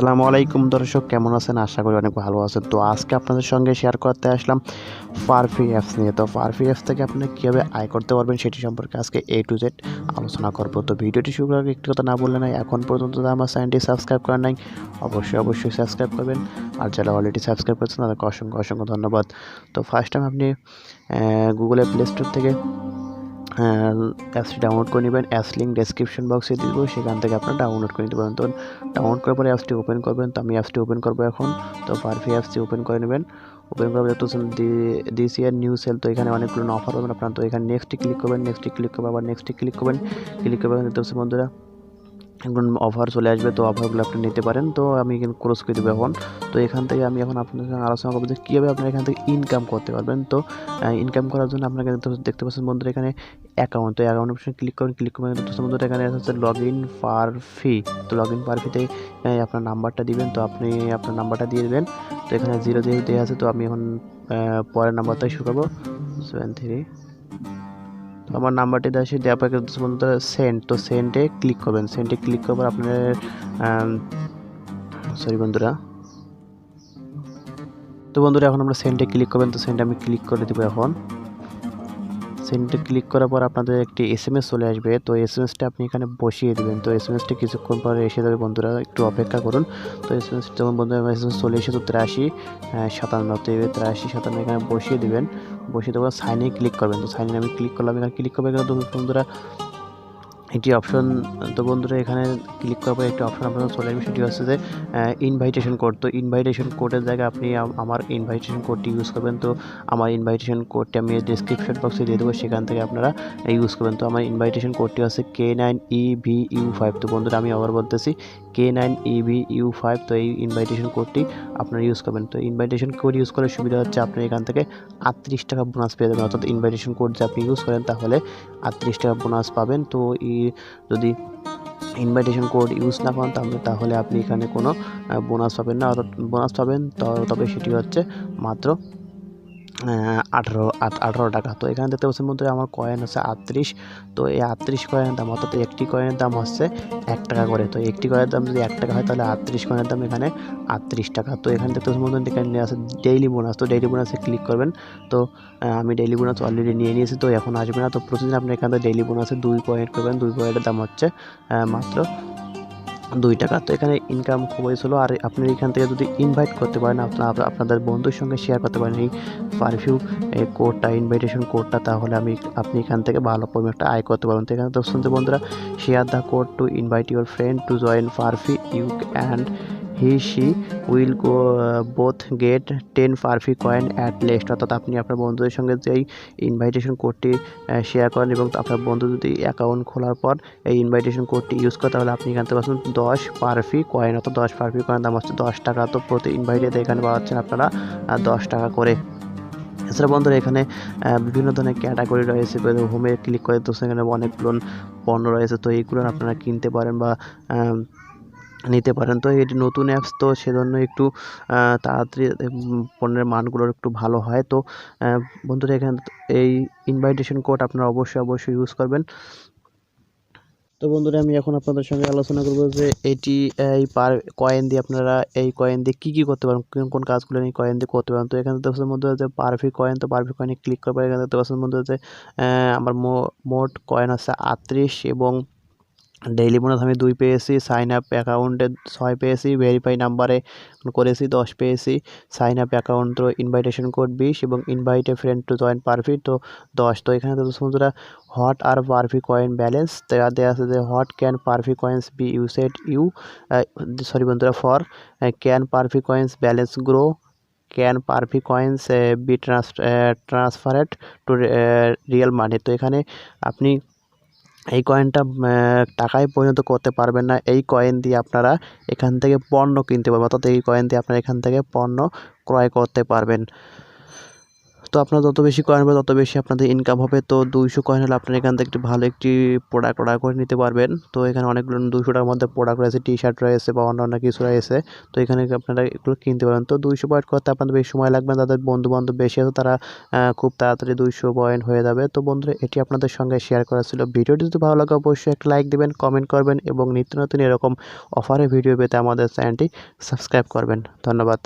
আসসালামু আলাইকুম দর্শক, কেমন আছেন? আশা করি অনেক ভালো আছেন। তো আজকে আপনাদের সঙ্গে শেয়ার করতে আসলাম ফারফি অ্যাপস নিয়ে। তো ফারফি অ্যাপস থেকে আপনি কীভাবে আয় করতে পারবেন সেটি সম্পর্কে আজকে A to Z আলোচনা করব। তো ভিডিওটি শুরু করার আগে একটি কথা না বললে নয়, এখন পর্যন্ত যারা আমার চ্যানেলটি সাবস্ক্রাইব করেন নাই অবশ্যই সাবস্ক্রাইব করবেন। আর যারা অলরেডি সাবস্ক্রাইব করেছেন তাদেরকে অসংখ্য ধন্যবাদ। তো ফার্স্ট টাইম আপনি গুগলের প্লে স্টোর থেকে অ্যাপসটি ডাউনলোড করে নেবেন। অ্যাপস লিঙ্ক ডেসক্রিপশন বক্সে দিব, সেখান থেকে আপনারা ডাউনলোড করে নিতে পারেন। তো ডাউনলোড করার পরে অ্যাপসটি ওপেন করবেন। তো আমি অ্যাপসটি ওপেন করবো এখন। তো ফারফি অ্যাপসটি ওপেন করে নেবেন। ওপেন করার পরে দেখতেছেন দিস ইয়ার নিউ সেল। তো এখানে অনেকগুলো অফার পাবেন আপনারা। তো এখানে নেক্সটে ক্লিক করবেন, আবার নেক্সটে ক্লিক করবেন। দেখতে পাচ্ছেন বন্ধুরা এখন অফার চলে আসবে। তো অফারগুলো আপনি নিতে পারেন। তো আমি এখানে ক্রস করে দেবো এখন। তো এখান থেকে আমি এখন আপনাদের সঙ্গে আলোচনা করবো যে কীভাবে আপনারা এখান থেকে ইনকাম করতে পারবেন। তো ইনকাম করার জন্য আপনাকে দেখতে পাচ্ছেন বন্ধুরা এখানে অ্যাকাউন্ট। তো অ্যাকাউন্ট অপশন ক্লিক করবেন দেখতে বন্ধুরা এখানে হচ্ছে লগ ইন ফারফি। তো লগ ইন ফারফিতে আপনার নাম্বারটা দিবেন। তো আপনি আপনার নাম্বারটা দিয়ে দেবেন। তো এখানে 0 যেহেতু দেওয়া আছে, তো আমি এখন পরের নাম্বারটাই শুরু করবো 73। আমার নাম্বারটি দেওয়া পরে বন্ধুরা সেন্ড। তো সেন্ডে ক্লিক করবেন। সেন্ডে ক্লিক করার পর আপনার বন্ধুরা এখন আমরা সেন্ডে ক্লিক করবেন। তো সেন্ডে আমি ক্লিক করে দেবো এখন। সেন্ডে ক্লিক করার পর আপনাদের একটি SMS চলে আসবে। তো SMSটা আপনি এখানে বসিয়ে দেবেন। তো SMSটা কিছুক্ষণ পরে এসে যাবে বন্ধুরা, একটু অপেক্ষা করুন। তো SMS যখন বন্ধুরা SMS চলে এসে, তো 83 57, তো 83 57 এখানে বসিয়ে দেবেন। বসিয়ে দেওয়ার সাইনে ক্লিক করবেন। তো সাইনে আমি ক্লিক করলাম। এখানে ক্লিক করবেন বন্ধুরা একটি অপশন। তো বন্ধুরা এখানে ক্লিক করার পর একটি অপশন আপনাদের চলে আসবে, সেটি হচ্ছে যে ইনভাইটেশন কোড। তো ইনভাইটেশন কোডের জায়গায় আপনি আমার ইনভাইটেশন কোডটি ইউজ করবেন। তো আমার ইনভাইটেশন কোডটি আমি ডিসক্রিপশন বক্সে দিয়ে দেবো, সেখান থেকে আপনারা ইউজ করবেন। তো আমার ইনভাইটেশন কোডটি হচ্ছে K9EVU5। তো বন্ধুরা আমি আবার বলতেছি K9EVU5। তো এই ইনভাইটেশন কোডটি আপনারা ইউজ করবেন। তো ইনভাইটেশন কোড ইউজ করার সুবিধা হচ্ছে আপনি এখান থেকে 38 টাকা বোনাস পেয়ে যাবেন। অর্থাৎ ইনভাইটেশন কোড যে আপনি ইউজ করেন তাহলে 38 টাকা বোনাস পাবেন। তো যদি ইনভাইটেশন কোড ইউজ না করেন তাহলে আপনি এখানে কোনো বোনাস পাবেন না। অর্থাৎ বোনাস পাবেন তবে সেটি হচ্ছে মাত্র 18 টাকা। তো এখানে দেখতে পাচ্ছেন বন্ধুরা আমার কয়েন হচ্ছে 38। তো এই 38 কয়েনের দাম, অর্থাৎ একটি কয়েনের দাম হচ্ছে 1 টাকা করে। তো একটি কয়েনের দাম যদি 1 টাকা হয় তাহলে 38 কয়েনের দাম এখানে 38 টাকা। তো এখানে দেখতে পাচ্ছেন বন্ধুরা এখানে আছে ডেইলি বোনাস। তো ডেইলি বোনাসে ক্লিক করবেন। তো আমি ডেইলি বোনাস অলরেডি নিয়ে নিয়েছি, তো এখন আসবে না। তো প্রতিদিন আপনি এখান থেকে ডেইলি বোনাসে 2 পয়েন্ট করবেন। 2 পয়েন্টের দাম হচ্ছে মাত্র 2 টাকা। তো এখানে ইনকাম খুবই ছিল। আর আপনি এখান থেকে যদি ইনভাইট করতে পারেন, আপনাদের বন্ধুর সঙ্গে শেয়ার করতে পারেন এই ফারফিউ কোডটা, ইনভাইটেশন কোডটা, তাহলে আপনি এখান থেকে ভালো পরিমাণ একটা আয় করতে পারবেন। তো এখানে তো শুনতে বন্ধুরা, share the code to invite your friend to join Farfi you and she will go both get 10 Farfi coin at least. অর্থাৎ আপনি আপনার বন্ধুদের সঙ্গে যেই ইনভাইটেশন কোডটি শেয়ার করেন এবং আপনার বন্ধু যদি অ্যাকাউন্ট খোলার পর এই ইনভাইটেশন কোডটি ইউজ করে, তাহলে আপনি এখান থেকে পাচ্ছেন 10 ফারফি কয়েন। অর্থাৎ 10 ফারফি কয়েন দাম হচ্ছে 10 টাকা। তো প্রতি ইনভাইটেতে এখানে পাচ্ছেন আপনারা 10 টাকা করে। এছাড়া বন্ধুরা এখানে বিভিন্ন ধরনের ক্যাটাগরি রয়েছে। হোমে ক্লিক করে তো সেখানে অনেকগুলো পণ্য রয়েছে। তো এইগুলো আপনারা কিনতে পারেন বা নিতে পারেন। তো এটি নতুন অ্যাপস, তো সেজন্য একটু তাড়াতাড়ি পণ্যের মানগুলো একটু ভালো হয়। তো বন্ধুরা এখানে এই ইনভাইটেশন কোড আপনারা অবশ্যই ইউজ করবেন। তো বন্ধুরা আমি এখন আপনাদের সঙ্গে আলোচনা করব যে এটি এই কয়েন দিয়ে আপনারা এই কয়েন দিয়ে কী করতে পারেন, কোন কাজগুলো এই কয়েন দিয়ে করতে পারেন। তো এখানে দেখতে মধ্যে যে পারফি কয়েন। তো পারফি কয়েনে ক্লিক করবার এখানে দেখতে পাচ্ছেন মধ্যে যে আমার মোট কয়েন আছে 38 এবং ডেইলি বোনাস আমি 2 পেয়েছি। সাইন আপ অ্যাকাউন্টে 6 পেয়েছি। ভেরিফাই নাম্বারে করেছি 10 পেয়েছি। সাইন আপ অ্যাকাউন্ট তো ইনভাইটেশন কোড 20 এবং invite a friend to join Parfi তো 10। তো এখানে তো বন্ধুরা what are Parfi coin balance দেওয়া আছে যে what can Parfi coins be used বন্ধুরা for can Parfi coins balance grow, can Parfi coins be transferred to real money. তো এখানে আপনি এই কয়েনটা টাকায় পরিণত করতে পারবেন না। এই কয়েন দিয়ে আপনারা এখান থেকে পণ্য কিনতে পারবেন। অর্থাৎ এই কয়েন দিয়ে আপনারা এখান থেকে পণ্য ক্রয় করতে পারবেন। তো আপনারা যত বেশি কয়েন হবে তত বেশি আপনাদের ইনকাম হবে। তো 200 কয়েন হলে আপনারা এখান থেকে একটি ভালো একটি প্রোডাক্ট অর্ডার করে নিতে পারবেন। তো এখানে অনেকগুলো 200 টাকার মধ্যে প্রোডাক্ট রয়েছে, টি-শার্ট রয়েছে বা অন্যান্য কিছু রয়েছে। তো এখানে আপনারা এগুলো কিনতে পারবেন। তো 200 পয়েন্ট করতে আপনাদের বেশি সময় লাগবে না। যাদের বন্ধু-বান্ধব বেশি আছে তারা খুব তাড়াতাড়ি 200 পয়েন্ট হয়ে যাবে। তো বন্ধুরা, এটি আপনাদের সঙ্গে শেয়ার করা ছিল। ভিডিওটি যদি ভালো লাগে অবশ্যই একটা লাইক দিবেন, কমেন্ট করবেন এবং নিত্য নতুন এরকম অফারের ভিডিও পেতে আমাদের চ্যানেলটি সাবস্ক্রাইব করবেন। ধন্যবাদ।